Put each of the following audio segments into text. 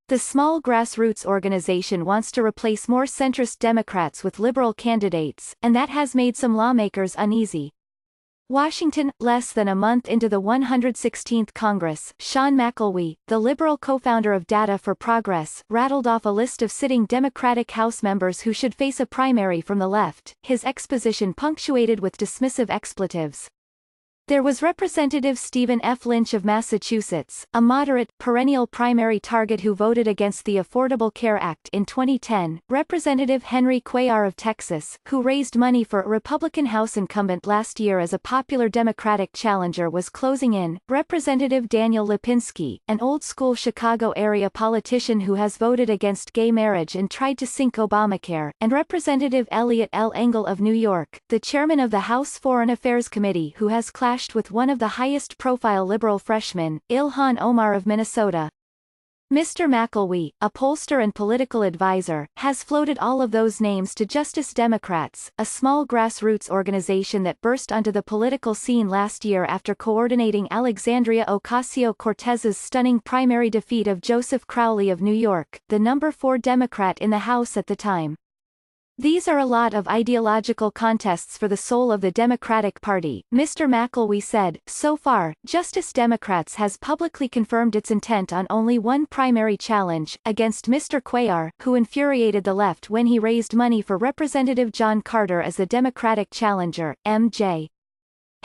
The small grassroots organization wants to replace more centrist Democrats with liberal candidates, and that has made some lawmakers uneasy. Washington, less than a month into the 116th Congress, Sean McElwee, the liberal co-founder of Data for Progress, rattled off a list of sitting Democratic House members who should face a primary from the left, his exposition punctuated with dismissive expletives. There was Representative Stephen F. Lynch of Massachusetts, a moderate, perennial primary target who voted against the Affordable Care Act in 2010, Representative Henry Cuellar of Texas, who raised money for a Republican House incumbent last year as a popular Democratic challenger was closing in, Representative Daniel Lipinski, an old-school Chicago-area politician who has voted against gay marriage and tried to sink Obamacare, and Representative Elliot L. Engel of New York, the chairman of the House Foreign Affairs Committee who has clashed with one of the highest-profile liberal freshmen, Ilhan Omar of Minnesota. Mr. McElwee, a pollster and political advisor, has floated all of those names to Justice Democrats, a small grassroots organization that burst onto the political scene last year after coordinating Alexandria Ocasio-Cortez's stunning primary defeat of Joseph Crowley of New York, the number 4 Democrat in the House at the time. These are a lot of ideological contests for the soul of the Democratic Party, Mr. McElwee said. So far, Justice Democrats has publicly confirmed its intent on only one primary challenge, against Mr. Cuellar, who infuriated the left when he raised money for Representative John Carter as the Democratic challenger. M.J.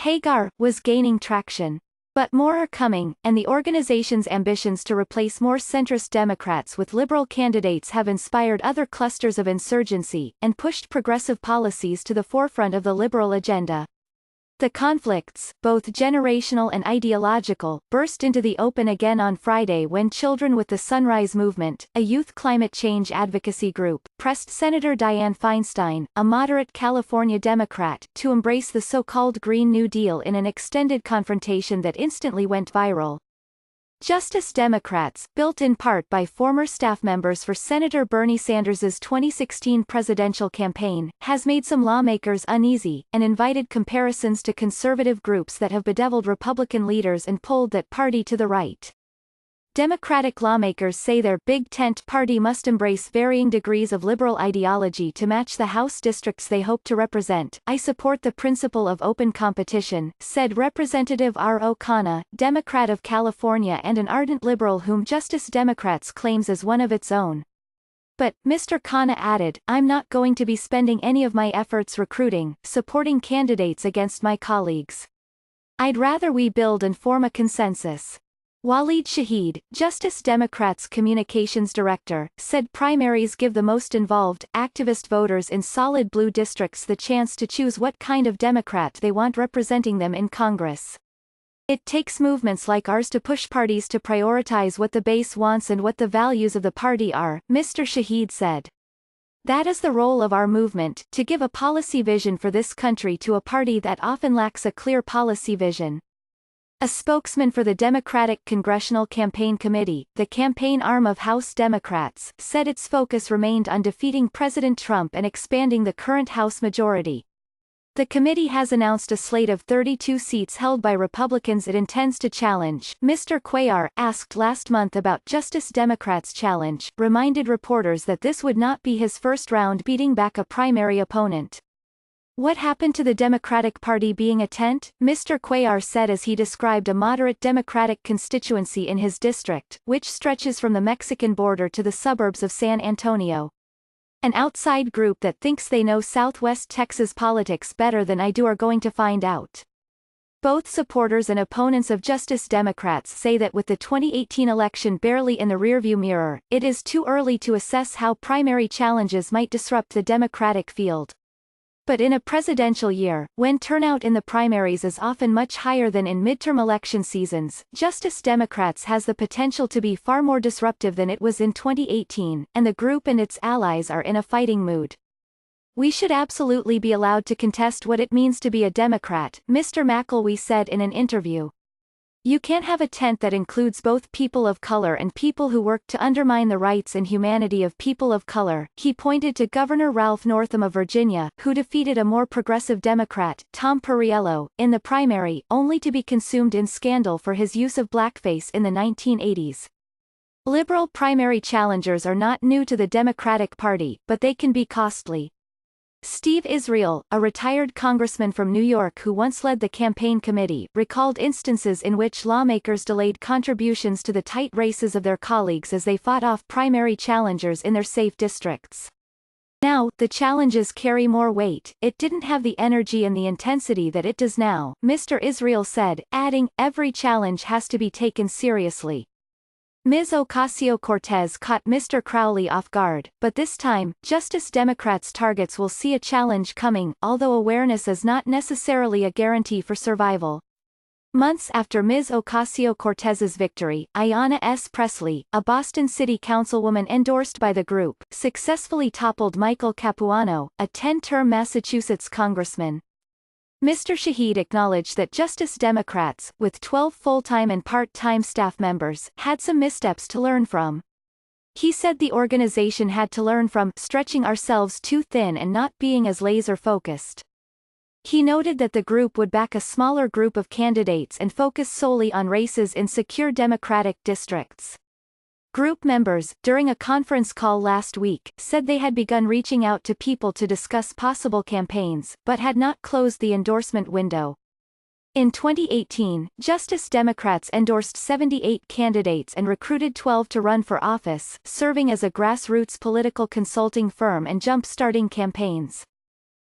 Hagar was gaining traction. But more are coming, and the organization's ambitions to replace more centrist Democrats with liberal candidates have inspired other clusters of insurgency, and pushed progressive policies to the forefront of the liberal agenda. The conflicts, both generational and ideological, burst into the open again on Friday when Children with the Sunrise Movement, a youth climate change advocacy group, pressed Senator Dianne Feinstein, a moderate California Democrat, to embrace the so-called Green New Deal in an extended confrontation that instantly went viral. Justice Democrats, built in part by former staff members for Senator Bernie Sanders's 2016 presidential campaign, has made some lawmakers uneasy, and invited comparisons to conservative groups that have bedeviled Republican leaders and pulled that party to the right. Democratic lawmakers say their big tent party must embrace varying degrees of liberal ideology to match the House districts they hope to represent. I support the principle of open competition, said Representative R.O. Khanna, Democrat of California and an ardent liberal whom Justice Democrats claims as one of its own. But, Mr. Khanna added, I'm not going to be spending any of my efforts recruiting, supporting candidates against my colleagues. I'd rather we build and form a consensus. Waleed Shahid, Justice Democrats' communications director, said primaries give the most involved, activist voters in solid blue districts the chance to choose what kind of Democrat they want representing them in Congress. It takes movements like ours to push parties to prioritize what the base wants and what the values of the party are, Mr. Shahid said. That is the role of our movement, to give a policy vision for this country to a party that often lacks a clear policy vision. A spokesman for the Democratic Congressional Campaign Committee, the campaign arm of House Democrats, said its focus remained on defeating President Trump and expanding the current House majority. The committee has announced a slate of 32 seats held by Republicans it intends to challenge. Mr. Cuellar, asked last month about Justice Democrats' challenge, reminded reporters that this would not be his first round beating back a primary opponent. What happened to the Democratic Party being a tent? Mr. Cuellar said as he described a moderate Democratic constituency in his district, which stretches from the Mexican border to the suburbs of San Antonio. An outside group that thinks they know Southwest Texas politics better than I do are going to find out. Both supporters and opponents of Justice Democrats say that with the 2018 election barely in the rearview mirror, it is too early to assess how primary challenges might disrupt the Democratic field. But in a presidential year, when turnout in the primaries is often much higher than in midterm election seasons, Justice Democrats has the potential to be far more disruptive than it was in 2018, and the group and its allies are in a fighting mood. We should absolutely be allowed to contest what it means to be a Democrat, Mr. McElwee said in an interview. You can't have a tent that includes both people of color and people who work to undermine the rights and humanity of people of color. He pointed to Governor Ralph Northam of Virginia, who defeated a more progressive Democrat, Tom Perriello, in the primary, only to be consumed in scandal for his use of blackface in the 1980s. Liberal primary challengers are not new to the Democratic Party, but they can be costly. Steve Israel, a retired congressman from New York who once led the campaign committee, recalled instances in which lawmakers delayed contributions to the tight races of their colleagues as they fought off primary challengers in their safe districts. Now, the challenges carry more weight. It didn't have the energy and the intensity that it does now, Mr. Israel said, adding, every challenge has to be taken seriously. Ms. Ocasio-Cortez caught Mr. Crowley off guard, but this time, Justice Democrats' targets will see a challenge coming, although awareness is not necessarily a guarantee for survival. Months after Ms. Ocasio-Cortez's victory, Ayanna S. Presley, a Boston City Councilwoman endorsed by the group, successfully toppled Michael Capuano, a 10-term Massachusetts congressman. Mr. Shahid acknowledged that Justice Democrats, with 12 full-time and part-time staff members, had some missteps to learn from. He said the organization had to learn from stretching ourselves too thin and not being as laser-focused. He noted that the group would back a smaller group of candidates and focus solely on races in secure Democratic districts. Group members, during a conference call last week, said they had begun reaching out to people to discuss possible campaigns, but had not closed the endorsement window. In 2018, Justice Democrats endorsed 78 candidates and recruited 12 to run for office, serving as a grassroots political consulting firm and jump-starting campaigns.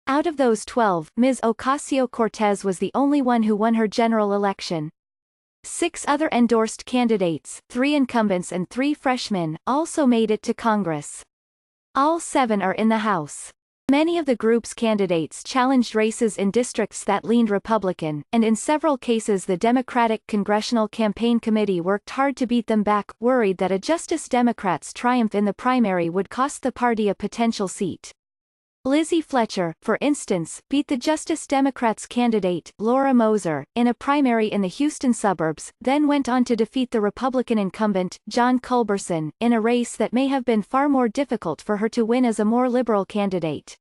Out of those 12, Ms. Ocasio-Cortez was the only one who won her general election. 6 other endorsed candidates, 3 incumbents and 3 freshmen, also made it to Congress. All 7 are in the House. Many of the group's candidates challenged races in districts that leaned Republican, and in several cases the Democratic Congressional Campaign Committee worked hard to beat them back, worried that a Justice Democrats' triumph in the primary would cost the party a potential seat. Lizzie Fletcher, for instance, beat the Justice Democrats candidate, Laura Moser, in a primary in the Houston suburbs, then went on to defeat the Republican incumbent, John Culberson, in a race that may have been far more difficult for her to win as a more liberal candidate.